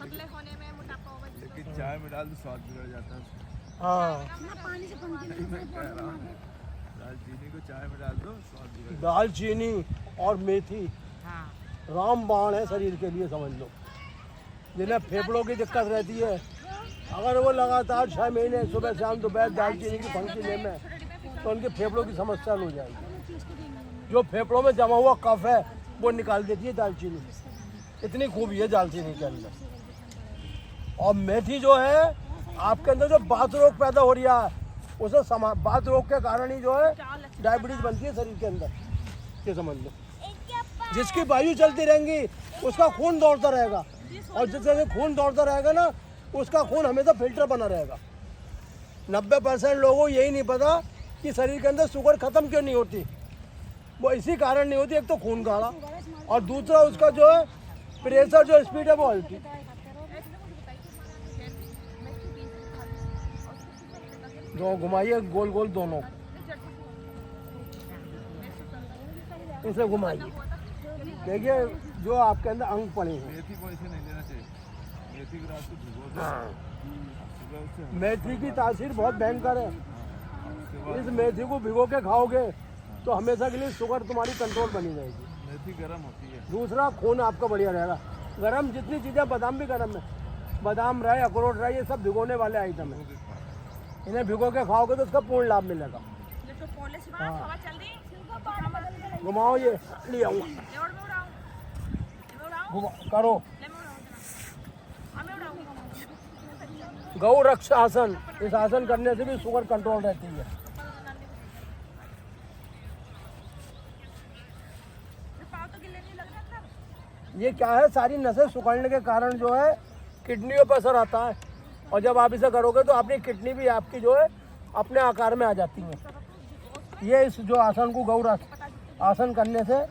पतले होने में मोटापा होगा। लेकिन चाय में डाल तो स्वाद बिगड़ जाता है। हाँ, पानी से मैं कह रहा हूँ दालचीनी को चाय में डाल दो स्वाद बिगड़ जाता दालचीनी और मेथी रामबाण है शरीर के लिए, समझ लो। जिन्हें फेफड़ों की दिक्कत रहती है, अगर वो लगातार 6 महीने सुबह शाम दोपहर दालचीनी की फंकी ले में, तो उनके फेफड़ों की समस्या हो जाएगी। जो फेफड़ों में जमा हुआ कफ है वो निकाल देती है दालचीनी। इतनी खूबी है दालचीनी के अंदर। और मेथी जो है आपके अंदर जो बात रोग पैदा हो रहा है, उसे बात रोग के कारण ही जो है डायबिटीज बनती है शरीर के अंदर, ये समझ लो। जिसकी वायु चलती रहेंगी उसका खून दौड़ता रहेगा, और जिससे खून दौड़ता रहेगा ना, उसका खून हमेशा फिल्टर बना रहेगा। 90% लोगों को यही नहीं पता कि शरीर के अंदर शुगर खत्म क्यों नहीं होती। वो इसी कारण नहीं होती, एक तो खून गाढ़ा, और दूसरा उसका जो है प्रेशर जो स्पीड है वो हल्की। जो घुमाइए गोल गोल दोनों, इसे घुमाइए, देखिए जो आपके अंदर अंग पड़े हैं। मेथी को ऐसे नहीं लेना चाहिए। मेथी की रात को भिगो दो, सुबह उससे मेथी की तासीर बहुत भयंकर है। उसके बाद इस मेथी को भिगो के खाओगे तो हमेशा के लिए शुगर तुम्हारी कंट्रोल बनी रहेगी। मेथी गर्म होती है। दूसरा खून आपका बढ़िया रहेगा। गरम जितनी चीज़ें, बादाम भी गरम है, बादाम रहे, अखरोट रहे, ये सब भिगोने वाले आइटम है। इन्हें भिगो के खाओगे तो उसका पूर्ण लाभ मिलेगा। हाँ, घुमाओ, ये ले आऊँगा, करो गौ रक्ष आसन। इस आसन करने से भी शुगर कंट्रोल रहती है। ये क्या है, सारी नसें सिकुड़ने के कारण जो है किडनियों पर असर आता है, और जब आप इसे करोगे तो अपनी किडनी भी आपकी जो है अपने आकार में आ जाती है। ये इस जो आसन को गौ रक्ष आसन करने से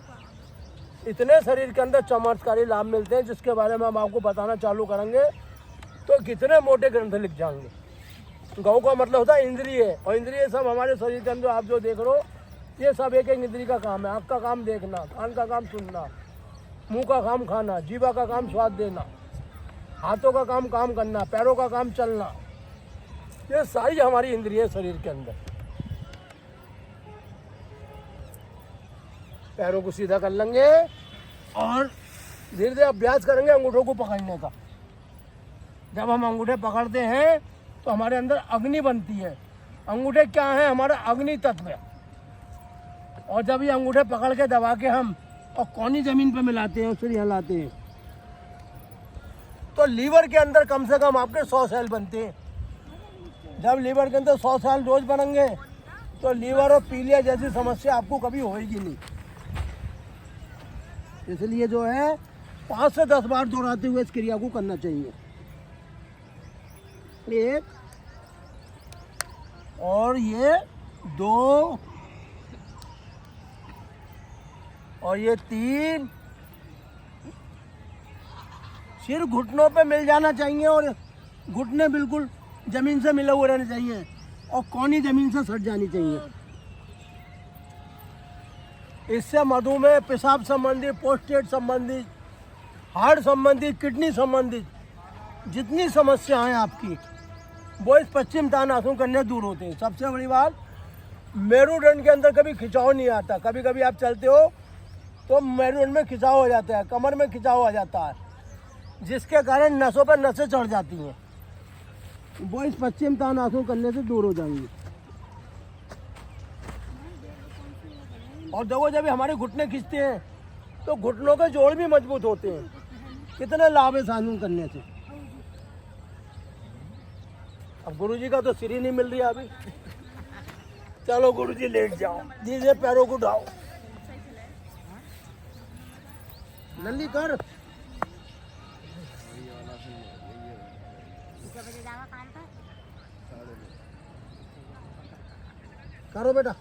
इतने शरीर के अंदर चमत्कारी लाभ मिलते हैं, जिसके बारे में हम आपको बताना चालू करेंगे तो कितने मोटे ग्रंथ लिख जाएंगे। गौ का मतलब होता है इंद्रिय, और इंद्रिय सब हमारे शरीर के अंदर आप जो देख रहे हो, ये सब एक एक इंद्रिय का काम है। आँख का काम देखना, कान का काम सुनना, मुंह का काम खाना, जीवा का काम स्वाद देना, हाथों का काम काम करना, पैरों का काम चलना, ये सारी हमारी इंद्रिय शरीर के अंदर। पैरों को सीधा कर लेंगे और धीरे धीरे अभ्यास करेंगे अंगूठों को पकड़ने का। जब हम अंगूठे पकड़ते हैं तो हमारे अंदर अग्नि बनती है। अंगूठे क्या है, हमारा अग्नि तत्व है। और जब ये अंगूठे पकड़ के दबा के हम और कोनी जमीन पे मिलाते हैं, फिर यहाँ लाते हैं, तो लीवर के अंदर कम से कम आपके 100 सेल बनते हैं। जब लीवर के अंदर 100 सेल रोज बनेंगे तो लीवर और पीलिया जैसी समस्या आपको कभी होएगी नहीं। इसलिए जो है 5 से 10 बार दोहराते हुए इस क्रिया को करना चाहिए। एक और ये 2 और ये 3। सिर घुटनों पे मिल जाना चाहिए, और घुटने बिल्कुल जमीन से मिले हुए रहने चाहिए, और कोनी जमीन से सट जानी चाहिए। इससे मधुमेह, पेशाब संबंधी, प्रोस्टेट संबंधी, हार्ट संबंधी, किडनी संबंधित जितनी समस्या है आपकी, वो इस पश्चिम तानासन करने दूर होते हैं। सबसे बड़ी बात, मेरुदंड के अंदर कभी खिंचाव नहीं आता। कभी कभी आप चलते हो तो मेरुदंड में खिंचाव हो जाता है, कमर में खिंचाव आ जाता है, जिसके कारण नसों पर नसें चढ़ जाती हैं। वो इस पश्चिम तानासन करने से दूर हो जाएंगी। और देखो, जब हमारे घुटने खींचते हैं तो घुटनों के जोड़ भी मजबूत होते हैं। कितने लाभ है आसन करने से। अब गुरुजी का तो सिर ही नहीं मिल रही अभी। चलो गुरुजी लेट जाओ, दीजिए पैरों को उठाओ, नल्ली कर। करो बेटा।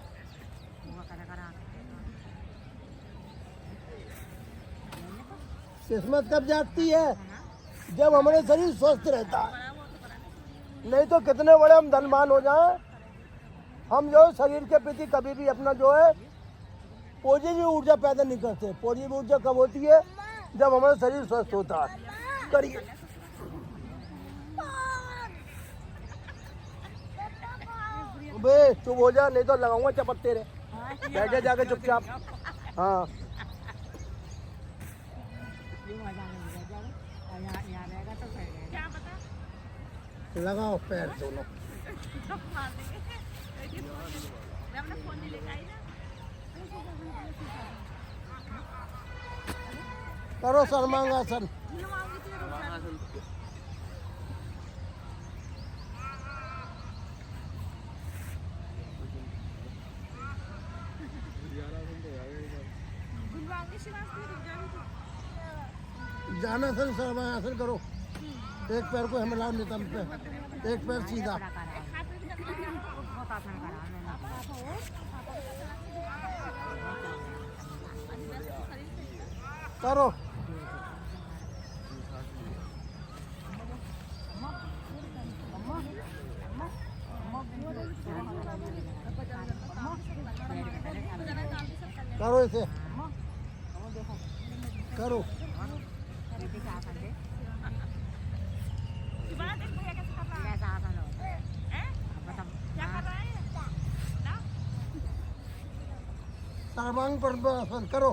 किस्मत कब जागती है, जब हमारे शरीर स्वस्थ रहता है। नहीं तो कितने बड़े हम धनवान हो जाएं, हम जो शरीर के प्रति कभी भी अपना जो है पॉजिटिव ऊर्जा पैदा नहीं करते। पॉजिटिव ऊर्जा कब होती है, जब हमारा शरीर स्वस्थ होता है। करिए। बे चुप हो जा, नहीं तो लगाऊंगा चपत्ते रे। बैठ जा जाके चुपचाप। हाँ लगाओ पैर दोनों। करो सर्वांगासन। जानासन सर्वांगासन करो। एक पैर को हिलाओ नितंब पे, एक पैर सीधा करो। करो इसे, करो। सर्वांग पद्मासन करो।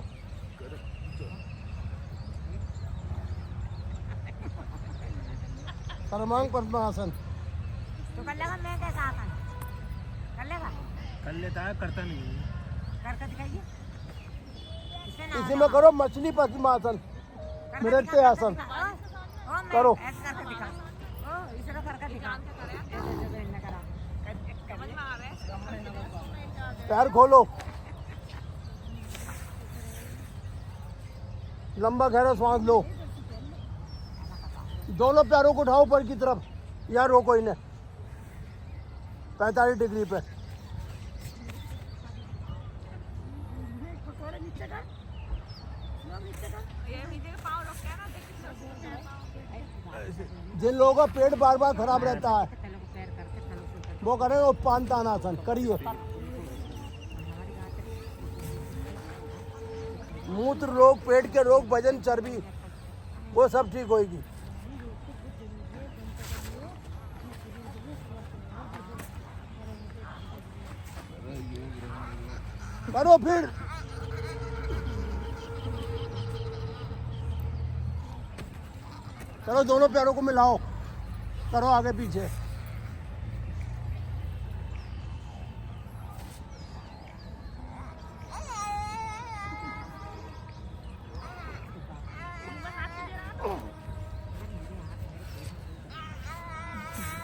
सर्वांग पद्मासन तो कर लेगा। मैं कैसा आसन कर लेगा? कर लेता है, करता नहीं। करके दिखाइए। इसी में करो मछली पद्मासन, नृत्य आसन करो। ऐसे करके दिखा। ओ इसे तो करके दिखा। पैर खोलो, लंबा गहरा सांस लो। दोनों पैरों को उठाओ ऊपर की तरफ, या रोको इन्हें 45 डिग्री पे। जिन लोगों का पेट बार बार खराब रहता है वो करें उपपान तानासन करिए। मूत्र रोग, पेट के रोग, वजन, चर्बी, वो सब ठीक होगी। करो फिर। चलो दोनों पैरों को मिलाओ, करो आगे पीछे।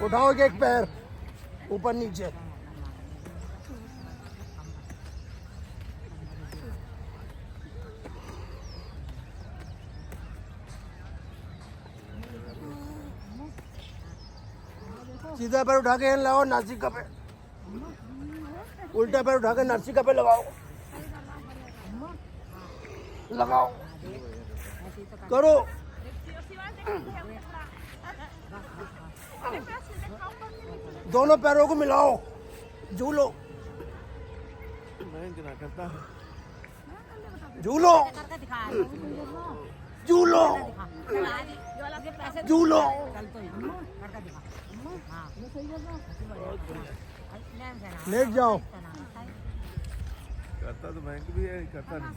उठाओ एक पैर ऊपर नीचे। सीधा पैर उठा के यहाँ लगाओ नासिका पे, उल्टा पैर उठा के नासिका पे लगाओ। लगाओ, करो। दोनों पैरों को मिलाओ, झूलो। मैं क्या करता है? झूलो, झूलो, झूलो। लेट जाओ। करता तो बैंक भी है, करता नहीं।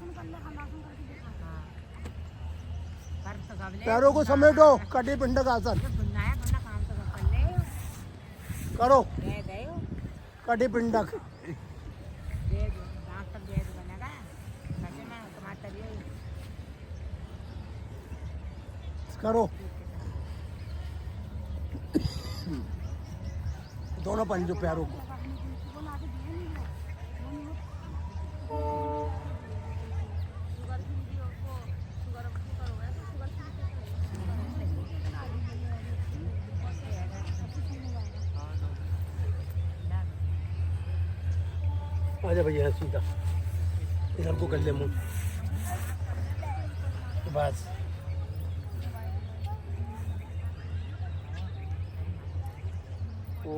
पैरों को समेटो, कटी पिंडक आसन करो। कटी पिंडक करो। दोनों पंजों पैरों को। आजा भैया सीधा, इधर को कर ले मुंह बस। ओ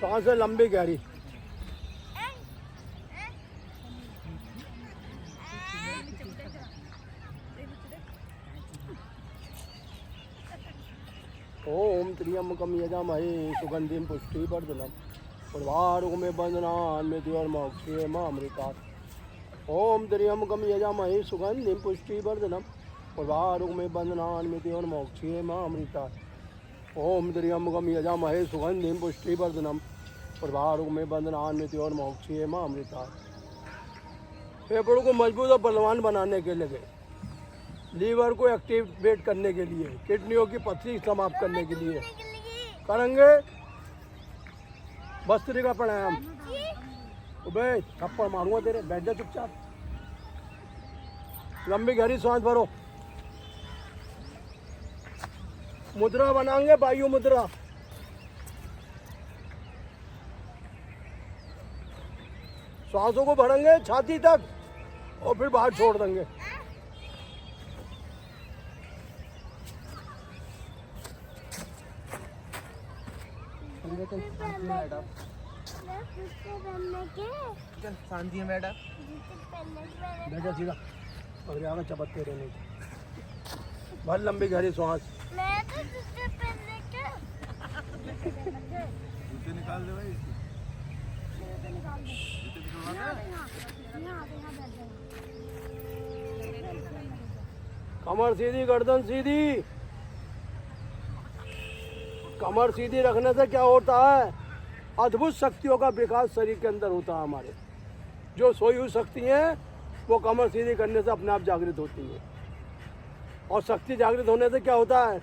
सांसें लंबी गहरी। ओम त्र्यंबकम यजामहे सुगंधिम पुष्टिवर्धनम उर्वारुकमेव बन्धनान्मृत्योर्मोक्षेमामृतात्। ओम त्र्यंबकम यजामहे सुगंधिम पुष्टिवर्धनम उर्वारुकमेव बन्धनान्मृत्योर्मोक्षेमामृतात्। ओम त्र्यंबकम यजामहे सुगंधिम पुष्टिवर्धनम उर्वारुकमेव बन्धनान्मृत्योर्मोक्षेमामृतात्। फेफड़ों को मजबूत और बलवान बनाने के लिए, लीवर को एक्टिवेट करने के लिए, किडनियों की पथरी समाप्त करने के लिए करेंगे भस्त्रिका प्राणायाम। बे थप्पड़ मारूंगा तेरे, बैठ जा चुपचाप। लंबी गहरी सांस भरो। मुद्रा बनाएंगे, वायु मुद्रा। सांसों को भरेंगे छाती तक और फिर बाहर छोड़ देंगे। शांति है मैडम। बैठा सीधा और आगे चपकते रहने। बहुत लंबी गहरी सांस। जूते निकाल दे भाई। कमर सीधी, गर्दन सीधी। कमर सीधी रखने से क्या होता है, अद्भुत शक्तियों का विकास शरीर के अंदर होता है। हमारे जो सोई हुई शक्ति हैं वो कमर सीधी करने से अपने आप जागृत होती है। और शक्ति जागृत होने से क्या होता है,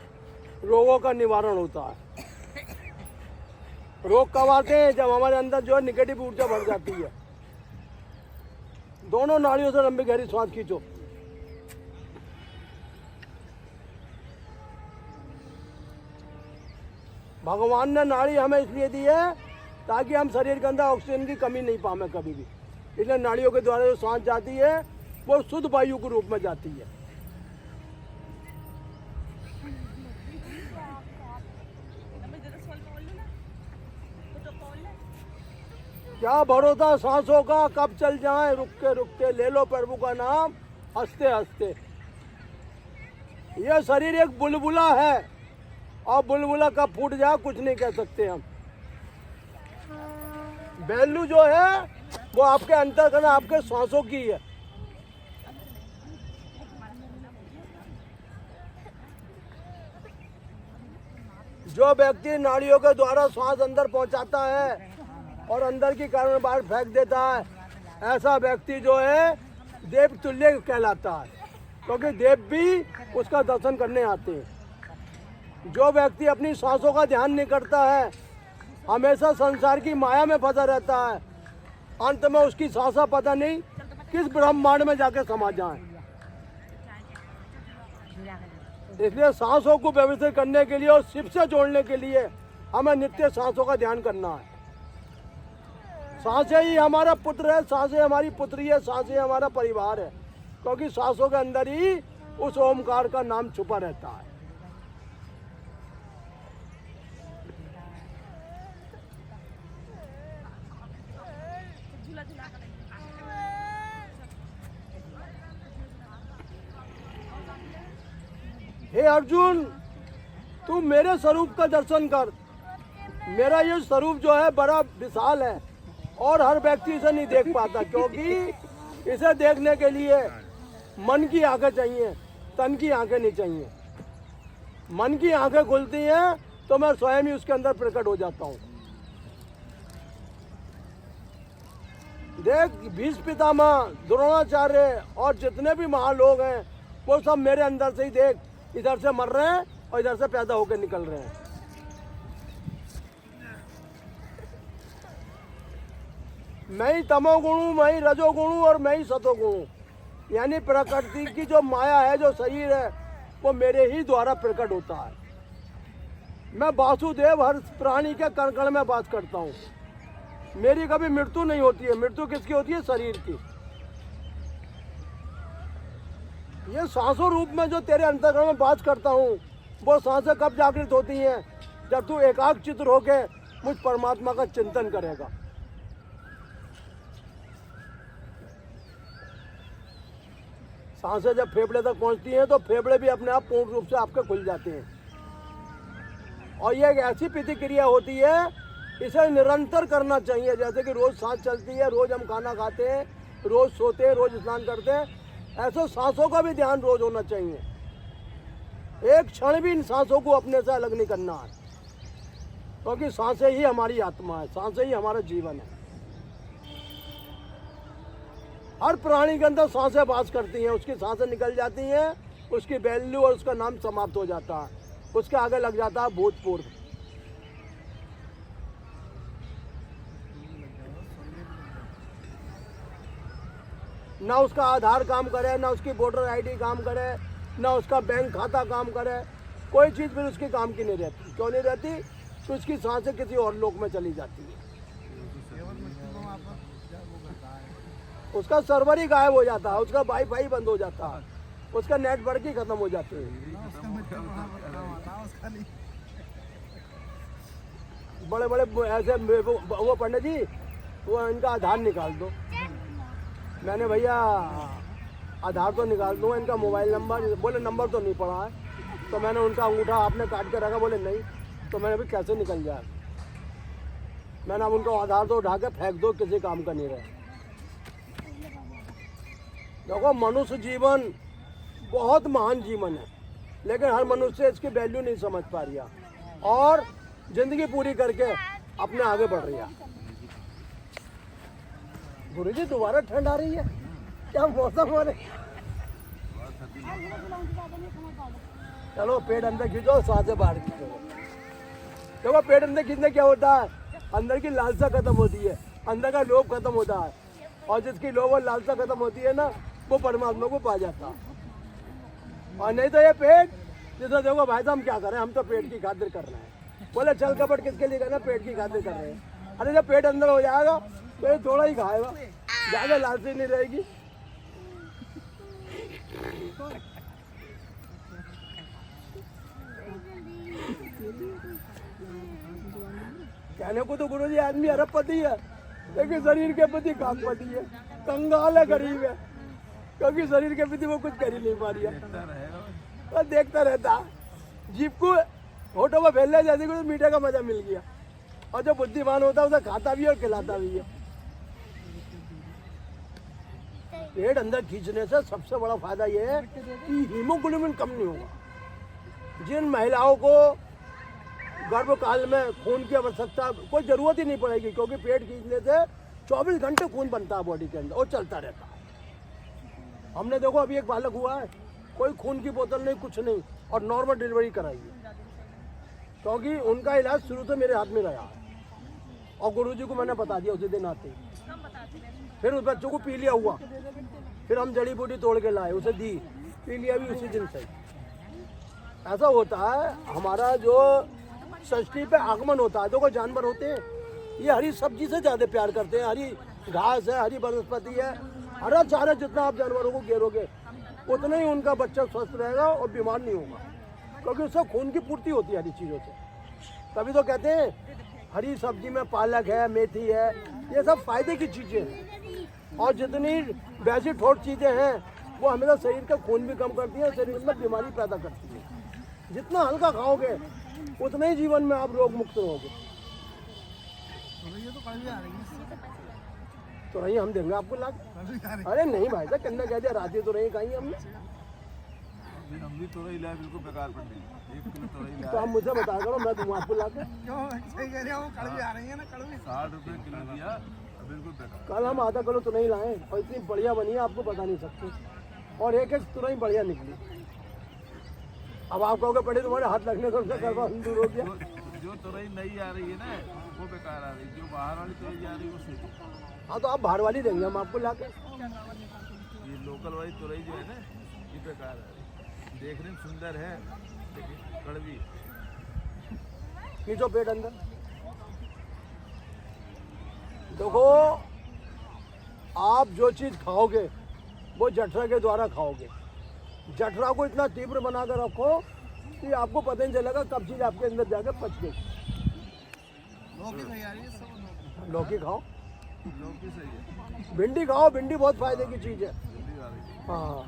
रोगों का निवारण होता है। रोग कब आते हैं, जब हमारे अंदर जो है निगेटिव ऊर्जा भर जाती है। दोनों नाड़ियों से लंबी गहरी सांस खींचो। भगवान ने नाड़ी हमें इसलिए दी है ताकि हम शरीर के अंदर ऑक्सीजन की कमी नहीं पाए कभी भी। इसलिए नाड़ियों के द्वारा जो सांस जाती है वो शुद्ध वायु के रूप में जाती है। क्या भरोसा सांसों का, कब चल जाए रुकते रुकते, ले लो प्रभु का नाम हंसते हंसते। यह शरीर एक बुलबुला है और बुलबुला कब फूट जाए कुछ नहीं कह सकते हम। वैल्यू जो है वो आपके अंतर्गत, आपके सांसों की है। जो व्यक्ति नाड़ियों के द्वारा सांस अंदर पहुंचाता है और अंदर की कारण बाहर फेंक देता है, ऐसा व्यक्ति जो है देव तुल्य कहलाता है, क्योंकि देव भी उसका दर्शन करने आते हैं। जो व्यक्ति अपनी सांसों का ध्यान नहीं करता है, हमेशा संसार की माया में फंसा रहता है, अंत में उसकी सांसा पता नहीं किस ब्रह्मांड में जाके समा जाए। इसलिए सांसों को व्यवस्थित करने के लिए और शिव से जोड़ने के लिए हमें नित्य सांसों का ध्यान करना है। सांसें ही हमारा पुत्र है, सांसें हमारी पुत्री है, सांसें हमारा परिवार है, क्योंकि सांसों के अंदर ही उस ओमकार का नाम छुपा रहता है। हे अर्जुन, तू मेरे स्वरूप का दर्शन कर। मेरा ये स्वरूप जो है बड़ा विशाल है और हर व्यक्ति इसे नहीं देख पाता, क्योंकि इसे देखने के लिए मन की आंखें चाहिए, तन की आंखें नहीं चाहिए। मन की आंखें खुलती हैं तो मैं स्वयं ही उसके अंदर प्रकट हो जाता हूँ। देख, भीष्म पितामह, द्रोणाचार्य और जितने भी महालोग हैं वो सब मेरे अंदर से ही देख, इधर से मर रहे हैं और इधर से पैदा होकर निकल रहे हैं। मैं ही तमोगुण हूँ, मैं ही रजोगुण हूँ और मैं ही सतोगुण हूँ। यानी प्रकृति की जो माया है, जो शरीर है, वो मेरे ही द्वारा प्रकट होता है। मैं वासुदेव हर प्राणी के कण कण में वास करता हूँ। मेरी कभी मृत्यु नहीं होती है। मृत्यु किसकी होती है? शरीर की। ये सांसों रूप में जो तेरे अंतःकरण में बात करता हूँ, वो सांसें कब जागृत होती हैं? जब तू एकाग्र चित्त होके मुझ परमात्मा का चिंतन करेगा। सांसें जब फेफड़े तक पहुंचती हैं तो फेफड़े भी अपने आप पूर्ण रूप से आपके खुल जाते हैं। और ये एक ऐसी प्रतिक्रिया होती है, इसे निरंतर करना चाहिए। जैसे कि रोज सांस चलती है, रोज हम खाना खाते हैं, रोज सोते हैं, रोज स्नान करते हैं, ऐसे सांसों का भी ध्यान रोज होना चाहिए। एक क्षण भी इन सांसों को अपने से अलग नहीं करना है, क्योंकि सांसें ही हमारी आत्मा है, सांसें ही हमारा जीवन है। हर प्राणी के अंदर सांसें वास करती हैं, उसकी सांसें निकल जाती हैं, उसकी वैल्यू और उसका नाम समाप्त हो जाता है, उसके आगे लग जाता है भूतपूर्व। ना उसका आधार काम करे, ना उसकी वोटर आईडी काम करे, ना उसका बैंक खाता काम करे, कोई चीज़ फिर उसकी काम की नहीं रहती। क्यों नहीं रहती? तो उसकी सांसें किसी और लोक में चली जाती है, उसका सर्वर ही गायब हो जाता है, उसका वाईफाई बंद हो जाता है, उसका नेटवर्क ही खत्म हो जाते हैं। बड़े बड़े ऐसे वो पंडित जी, वो इनका आधार निकाल दो। मैंने भैया आधार तो निकाल दूँ, इनका मोबाइल नंबर, बोले नंबर तो नहीं पड़ा है। तो मैंने उनका अंगूठा आपने काट के रखा, बोले नहीं। तो मैंने भी कैसे निकल जाए? मैंने अब उनका आधार तो उठा के फेंक दो, किसी काम का नहीं रहे। देखो, मनुष्य जीवन बहुत महान जीवन है, लेकिन हर मनुष्य इसकी वैल्यू नहीं समझ पा रही है और जिंदगी पूरी करके अपने आगे बढ़ रही है। गुरु जी दोबारा ठंड आ रही है, क्या मौसम हो रही है? चलो पेट अंदर खींचो, सांसें बाहर खींचो। देखो, पेट अंदर खींचने क्या होता है? अंदर की लालसा खत्म होती है, अंदर का लोभ खत्म होता है, और जिसकी लोभ और लालसा खत्म होती है ना, वो परमात्मा को पा जाता है। और नहीं तो ये पेट, जैसे देखो भाई साहब हम क्या कर रहे हैं, हम तो पेट की खातिर कर रहे हैं। बोले चल कपट किसके लिए करना? पेट की खातिर कर रहे हैं। अरे जब पेट अंदर हो जाएगा तो ये थोड़ा ही खाएगा, ज्यादा लालची नहीं रहेगी। कहने को तो गुरुजी आदमी अरबपति है, लेकिन शरीर के प्रति काकपति है, कंगाल है, गरीब है, क्योंकि शरीर के प्रति वो कुछ कर ही नहीं पा रही है। और देखता रहता, जीभ को होठों में फैलने जैसे कुछ मीठे का मजा मिल गया। और जो बुद्धिमान होता है उसे खाता भी है और खिलाता भी है। पेट अंदर खींचने से सबसे बड़ा फायदा यह है कि हीमोग्लोबिन कम नहीं होगा। जिन महिलाओं को गर्भकाल में खून की आवश्यकता कोई जरूरत ही नहीं पड़ेगी, क्योंकि पेट खींचने से 24 घंटे खून बनता है बॉडी के अंदर और चलता रहता है। हमने देखो अभी एक बालक हुआ है, कोई खून की बोतल नहीं, कुछ नहीं, और नॉर्मल डिलीवरी कराई है, क्योंकि उनका इलाज शुरू से मेरे हाथ में रहा और गुरुजी को मैंने बता दिया उसी दिन आते ही। फिर उस बच्चों को पीलिया हुआ, फिर हम जड़ी बूटी तोड़ के लाए, उसे दी, पीलिया भी उसी दिन से। ऐसा होता है हमारा जो सृष्टि पे आगमन होता है। देखो जानवर होते हैं, ये हरी सब्जी से ज़्यादा प्यार करते हैं, हरी घास है, हरी वनस्पति है, हरा चारा जितना आप जानवरों को घेरोगे उतना ही उनका बच्चा स्वस्थ रहेगा और बीमार नहीं होगा, क्योंकि उससे खून की पूर्ति होती है हरी चीज़ों से। तभी तो कहते हैं हरी सब्जी में पालक है, मेथी है, ये सब फायदे की चीज़ें हैं। और जितनी वैसी ठोस चीज़ें हैं वो हमेशा शरीर का खून भी कम करती है, शरीर में बीमारी पैदा करती है। जितना हल्का खाओगे उतना ही जीवन में आप रोग मुक्त रहोगे। तो रही हम देंगे आपको लाग। अरे नहीं भाई साहब, कहना कह दिया, रात तो रही कहीं हमने। हम भी तोरई लाए, बिल्कुल बेकार पड़ गई। 1 किलो तोरई लाए तो आप मुझे बता करो, मैं दूंगा आपको लाके। 60 रुपये किलो दिया, बिल्कुल बेकार। कल हम आधा किलो तो नहीं लाए और इतनी बढ़िया बनी है आपको बता नहीं सकते, और एक एक तुरई बढ़िया निकली। अब आप कहोगे पड़े तुम्हारे हाथ लगने से उनका गड़बड़ दूर हो गया। जो तोरई नई आ रही है ना वो बेकार आ रही, जो बाहर वाली तोरई आ रही है वो सही। हाँ तो आप बाहर वाली देंगे हम आपको लाके। ये लोकल वाली तोरई जो है ना ये बेकार है, देखने में सुंदर है लेकिन कड़वी। खींचो पेट अंदर। देखो आप जो चीज़ खाओगे वो जठरा के द्वारा खाओगे। जठरा को इतना तीव्र बनाकर रखो कि आपको पता नहीं चलेगा कब चीज़ आपके अंदर जाकर पच गई। लौकी खाओ, लौकी सही है, भिंडी खाओ, भिंडी बहुत फायदे की चीज़ है। भिंडी आ रही है। हाँ,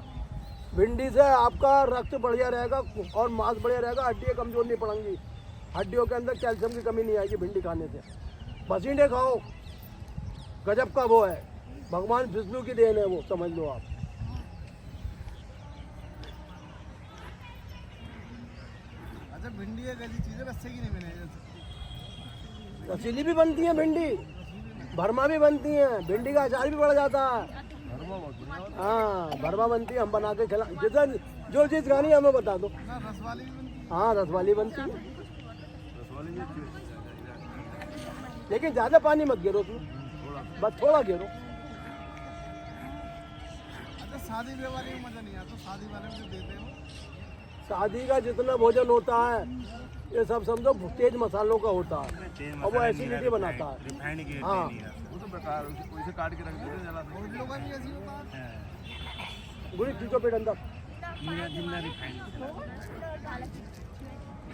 भिंडी से आपका रक्त बढ़िया रहेगा और मांस बढ़िया रहेगा, हड्डियाँ कमजोर नहीं पड़ेंगी, हड्डियों के अंदर कैल्शियम की कमी नहीं आएगी भिंडी खाने से। पसीने खाओ, गजब का वो है, भगवान विष्णु की देन है वो, समझ लो आप। अच्छा, भिंडी एक ऐसी चीज़ है रस्से की नहीं बने, रसीली भी बनती है भिंडी, भरमा भी बनती है, भिंडी का अचार भी बढ़ जाता है। हाँ, भरमा बनती है, हम बना के खिला, जितना जो चीज़ खानी है हमें बता दो। रसवाली भी बनती है। हाँ, रसवाली बनती है, रसवाली भी अच्छी है, लेकिन ज़्यादा पानी मत गिरो उसमें, बस थोड़ा गिरो। अच्छा, शादी ब्याह वाले में मजा नहीं आता, शादी वाले में जो देते हैं शादी का जितना भोजन होता है ये सब समझो तेज मसालों का होता है और वो एसिडिटी बनाता है। हाँ, वो तो बेकार, वैसे काट के रख देते हैं जला के। लोगों का भी ऐसी होता है। गुड़ी खींचो पेट अंदर।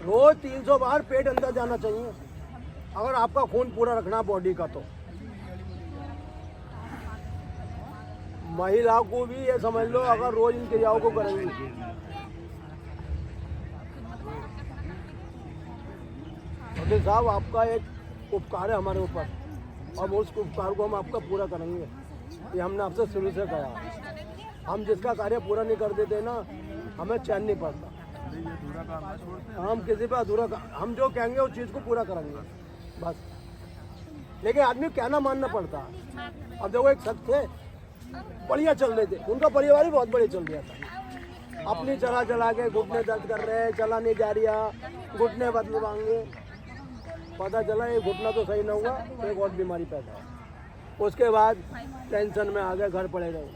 रोज 300 बार पेट अंदर जाना चाहिए अगर आपका खून पूरा रखना बॉडी का। तो महिला को भी ये समझ लो, अगर रोज इन क्रियाओं को करेंगे। वकील साहब, आपका एक उपकार है हमारे ऊपर और उस उपकार को हम आपका पूरा करेंगे। ये हमने आपसे शुरू से कहा, हम जिसका कार्य पूरा नहीं कर देते ना, हमें चैन नहीं पड़ता। हम किसी पे अधूरा हम जो कहेंगे उस चीज़ को पूरा करेंगे बस। लेकिन आदमी कहना मानना पड़ता है। अब देखो, एक शख्स थे, बढ़िया चल रहे थे, उनका परिवार भी बहुत बढ़िया चल रहा था, अपनी चला के घुटने दर्द कर रहे हैं, चला नहीं जा रहा, घुटने बदलवाएंगे, पता चला ये घुटना तो सही ना हुआ, एक और बीमारी पैदा हो। उसके बाद टेंशन में आ गए, घर पड़े रहे,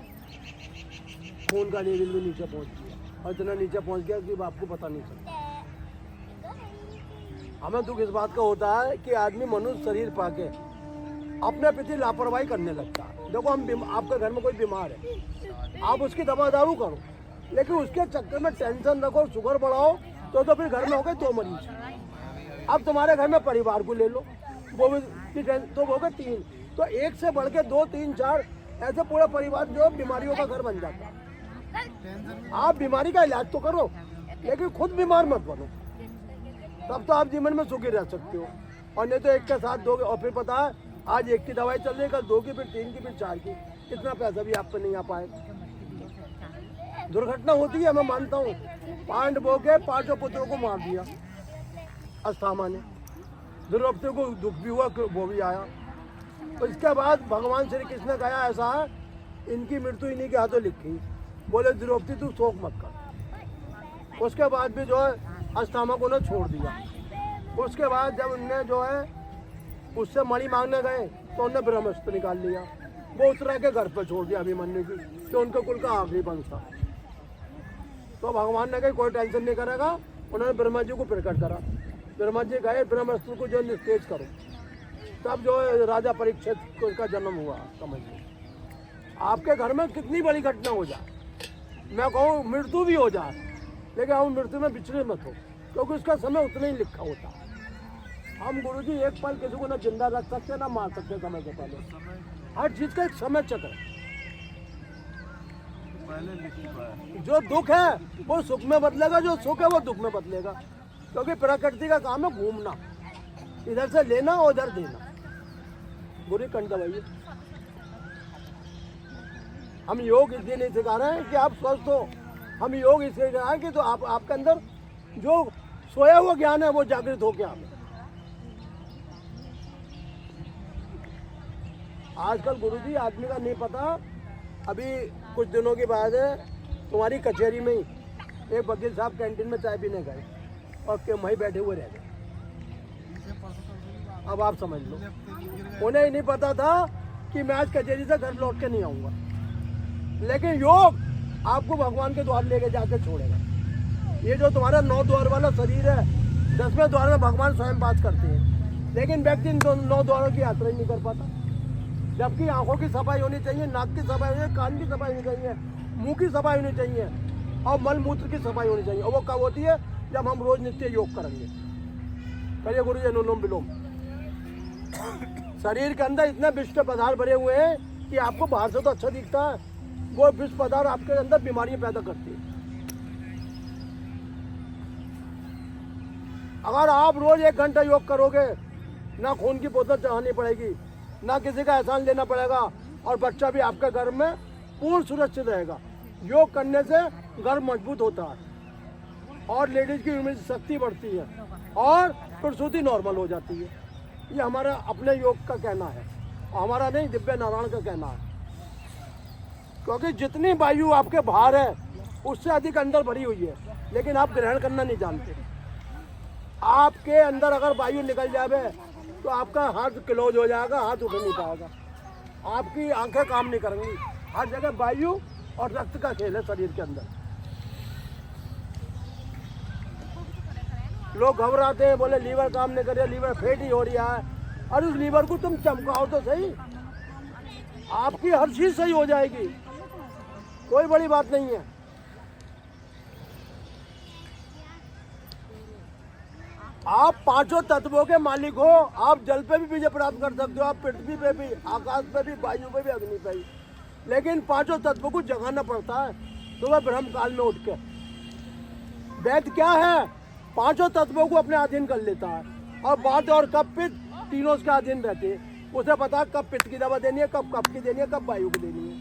खून का लेवल भी नीचे पहुंच गया और इतना नीचे पहुंच गया कि आपको पता नहीं चलता। हमें दुख इस बात का होता है कि आदमी मनुष्य शरीर पाके अपने प्रति लापरवाही करने लगता है। देखो, हम आपके घर में कोई बीमार है, आप उसकी दवा दारू करो, लेकिन उसके चक्कर में टेंशन रखो, शुगर बढ़ाओ, तो फिर घर में हो गए 2 मरीज। अब तुम्हारे घर में परिवार को ले लो, वो भी तो हो गए 3, तो एक से बढ़ के 2, 3, 4 ऐसे पूरा परिवार जो बीमारियों का घर बन जाता है। आप बीमारी का इलाज तो करो, लेकिन खुद बीमार मत बनो, तब तो आप जीवन में सुखी रह सकते हो। और नहीं तो एक के साथ 2, और फिर पता है आज एक की दवाई चल रही है, कल 2 की, फिर 3 की, फिर 4 की, इतना पैसा भी आप पे नहीं आ पाए। दुर्घटना होती है, मैं मानता हूँ। पांडवों के 5 पुत्रों को मार दिया अस्थामा ने, द्रौपदी को दुख भी हुआ, वो भी आया। तो इसके बाद भगवान श्री कृष्ण ने कहा, ऐसा है इनकी मृत्यु इन्हीं के हाथों लिखी, बोले द्रौपदी तू शोक मत कर। उसके बाद भी जो है अस्थामा को ने छोड़ दिया। उसके बाद जब उनने जो है उससे मणि मांगने गए तो उन्होंने ब्रह्मास्त्र निकाल लिया, वो उत्तरा के घर पर छोड़ दिया अभिमन्यु की, तो उनके कुल का आखिरी वंश था। तो भगवान ने कहा कोई टेंशन नहीं करेगा, उन्होंने ब्रह्मा जी को प्रकट करा। ब्रह्मा जी गए, ब्रह्मास्त्र को जो निस्तेज करो, तब जो है राजा परीक्षित को उसका जन्म हुआ। समझिए, आपके घर में कितनी बड़ी घटना हो जाए, मैं कहूँ मृत्यु भी हो जाए, लेकिन हम मृत्यु में विचलित मत हो, क्योंकि उसका समय उतना ही लिखा होता है। हम गुरुजी एक पल किसी को ना जिंदा रख सकते ना मार सकते समय से पहले। हर चीज का एक समय चक्र है। जो दुख है वो सुख में बदलेगा, जो सुख है वो दुख में बदलेगा, क्योंकि प्रकृति का काम है घूमना, इधर से लेना और उधर देना। बुरी कंठ दबाइए। हम योग इसलिए नहीं सिखा रहे हैं कि आप स्वस्थ हो, हम योग इसलिए सिखा रहे हैं कि तो आपके अंदर जो सोया हुआ ज्ञान है वो जागृत हो गया। आजकल गुरुजी आदमी का नहीं पता। अभी कुछ दिनों के बाद तुम्हारी कचहरी में ही एक वकील साहब कैंटीन में चाय पीने गए और वहीं बैठे हुए रह गए। अब आप समझ लो, उन्हें ही नहीं पता था कि मैं आज कचहरी से घर लौट के नहीं आऊँगा, लेकिन योग आपको भगवान के द्वार लेके जाके छोड़ेगा। ये जो तुम्हारा 9 द्वार वाला शरीर है, 10वें द्वार में भगवान स्वयं बात करते हैं, लेकिन व्यक्ति इन 9 द्वारों की यात्रा ही नहीं कर पाता। जबकि आंखों की सफाई होनी चाहिए, नाक की सफाई होनी चाहिए, कान की सफाई होनी चाहिए, मुंह की सफाई होनी चाहिए और मल मूत्र की सफाई होनी चाहिए। और वो कब होती है? जब हम रोज नित्य योग करेंगे। करिए गुरु जी अनुलोम विलोम। शरीर के अंदर इतने विष के पदार्थ भरे हुए हैं कि आपको बाहर से तो अच्छा दिखता है, वो विष पदार्थ आपके अंदर बीमारियां पैदा करती है। अगर आप रोज 1 घंटा योग करोगे, ना खून की बोतल चढ़ानी पड़ेगी, ना किसी का एहसान लेना पड़ेगा, और बच्चा भी आपके घर में पूर्ण सुरक्षित रहेगा। योग करने से घर मजबूत होता है और लेडीज की इम्यूनिटी शक्ति बढ़ती है और प्रसूति नॉर्मल हो जाती है। ये हमारा अपने योग का कहना है, हमारा नहीं, दिव्य नारायण का कहना है। क्योंकि जितनी वायु आपके बाहर है उससे अधिक अंदर भरी हुई है, लेकिन आप ग्रहण करना नहीं जानते। आपके अंदर अगर वायु निकल जाए तो आपका हाथ क्लोज हो जाएगा, हाथ उठ नहीं पाएगा, आपकी आंखें काम नहीं करेंगी। हर जगह वायु और रक्त का खेल है शरीर के अंदर। लोग घबराते हैं, बोले लीवर काम नहीं कर रहा, लीवर फैटी हो रहा है। और उस लीवर को तुम चमकाओ तो सही, आपकी हर चीज सही हो जाएगी, कोई बड़ी बात नहीं है। आप 5 तत्वों के मालिक हो। आप जल पे भी विजय प्राप्त कर सकते हो, आप पृथ्वी पे भी, आकाश पे भी, वायु पे भी, अग्नि पे भी, लेकिन 5 तत्वों को जगाना पड़ता है सुबह ब्रह्म काल में उठ के। वेद क्या है? 5 तत्वों को अपने अधीन कर लेता है, और वात और कफ पित्त तीनों उसके अधीन रहते हैं। उसे पता है कब पित्त की दवा देनी है, कब कफ की देनी है, कब वायु की देनी है।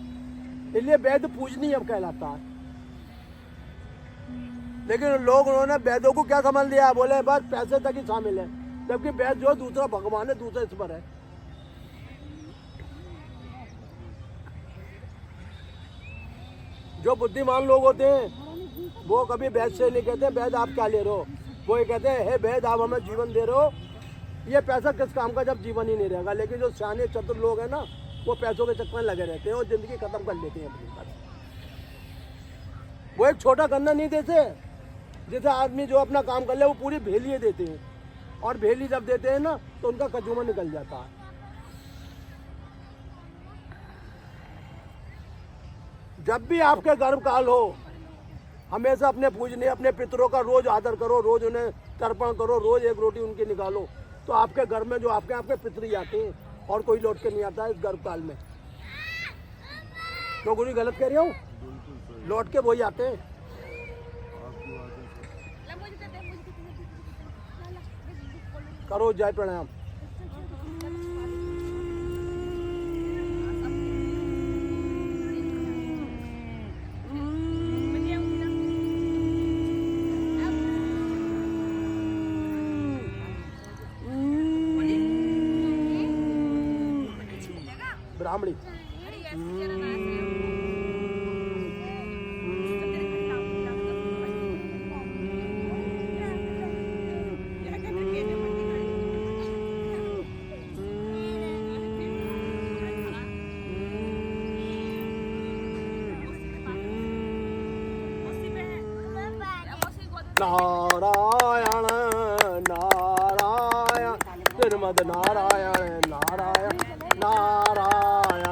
इसलिए वेद पूजनीय अब कहलाता है। लेकिन लोग उन्होंने वेदों को क्या समझ लिया, बोले बस पैसे तक ही शामिल है, जबकि वेद जो दूसरा भगवान है, दूसरा ईश्वर है। जो बुद्धिमान लोग होते हैं वो कभी वेद से नहीं कहते वेद आप क्या ले रहे हो, वो ये कहते हैं हे वेद आप हमें जीवन दे रहे हो, ये पैसा किस काम का जब जीवन ही नहीं रहेगा। लेकिन जो सियाने चतुर लोग हैं ना, वो पैसों के चक्कर में लगे रहते हैं और जिंदगी खत्म कर लेते हैं अपनी बात। वो एक छोटा गन्ना नहीं देते, जैसे आदमी जो अपना काम कर ले वो पूरी भेलिए देते हैं, और भेली जब देते हैं ना तो उनका कचूमा निकल जाता है। जब भी आपके गर्भकाल हो, हमेशा अपने पूजने अपने पितरों का रोज आदर करो, रोज उन्हें तर्पण करो, रोज एक रोटी उनकी निकालो, तो आपके घर में जो आपके पितरी आते हैं और कोई लौट के नहीं आता है इस गर्भकाल में। तो गुरु गलत कह रही हूँ? लौट के वही आते हैं। करो जय प्राणायाम। ब्राह्मणी नारायण नारायण श्रीमद नारायण नारायण नारायण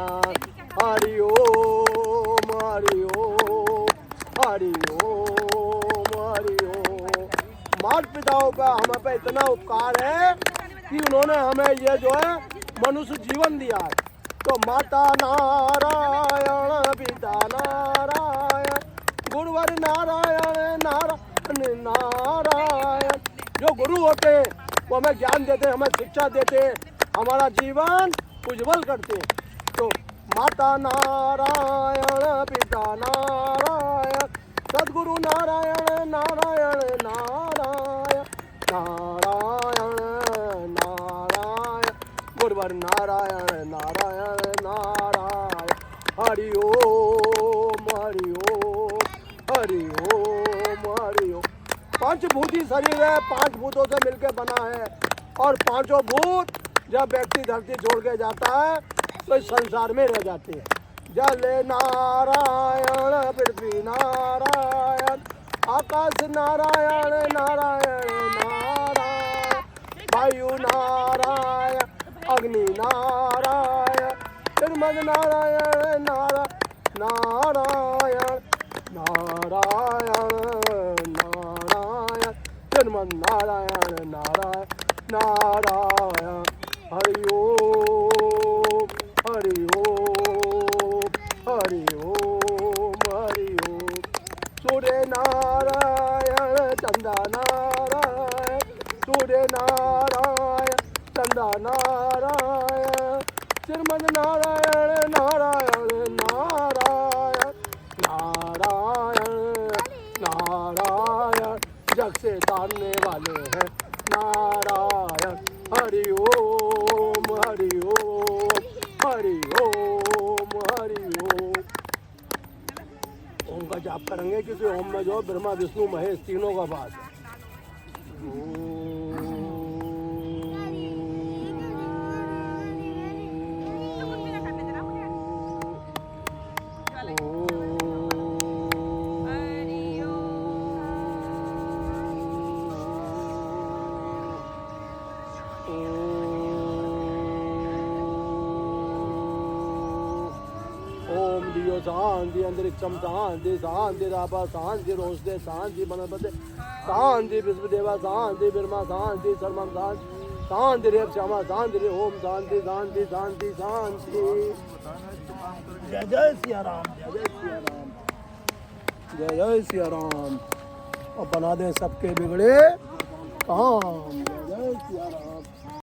हरि ओम हरि ओम हरि ओम हरि ओम। माता पिताओं का हम पे इतना उपकार है कि उन्होंने हमें ये जो है मनुष्य जीवन दिया है। तो माता नारायण पिता नारायण गुरुवर नारायण नारायण नारायण। जो गुरु होते हैं वो हमें ज्ञान देते हैं, हमें शिक्षा देते हैं, हमारा जीवन उज्जवल करते हैं। तो माता नारायण पिता नारायण सदगुरु नारायण नारायण नारायण नारायण नारायण गुरुवर नारायण नारायण नारायण हरि ओम हरि ओम हरि ओम हरि ओम। पंचभूति शरीर है, 5 भूतों से मिलकर बना है, और 5 भूत जब व्यक्ति धरती छोड़ के जाता है तो इस संसार में रह जाते हैं। जल नारायण पृथ्वी नारायण आकाश नारायण नारायण नारायण वायु नारायण अग्नि नारायण निर्मल नारायण नारायण नारायण नारायण नारायण निर्मल नारायण नारायण नारायण हरि ओम। नारायण नारायण नारायण नारायण नारायण जग से तारने वाले हैं नारायण हरि ओम हरि ओम हरि ओम हरि ओम। ओम का जाप करेंगे क्योंकि ओम में जो ब्रह्मा विष्णु महेश तीनों का वास है। ओम दियो शांति अंतरिक्षम शांति शांति रापा शांति रोषदे शांति वनस्पति शांति विश्वदेवा शांति ब्रह्मा शांति सर्वम शांति शांति रे क्षमा शांति रे ओम शांति शांति शांति शांति। जय जय सिया राम जय जय सिया राम जय जय सिया राम। और बना दे सबके बिगड़े काम। जय जय सिया राम।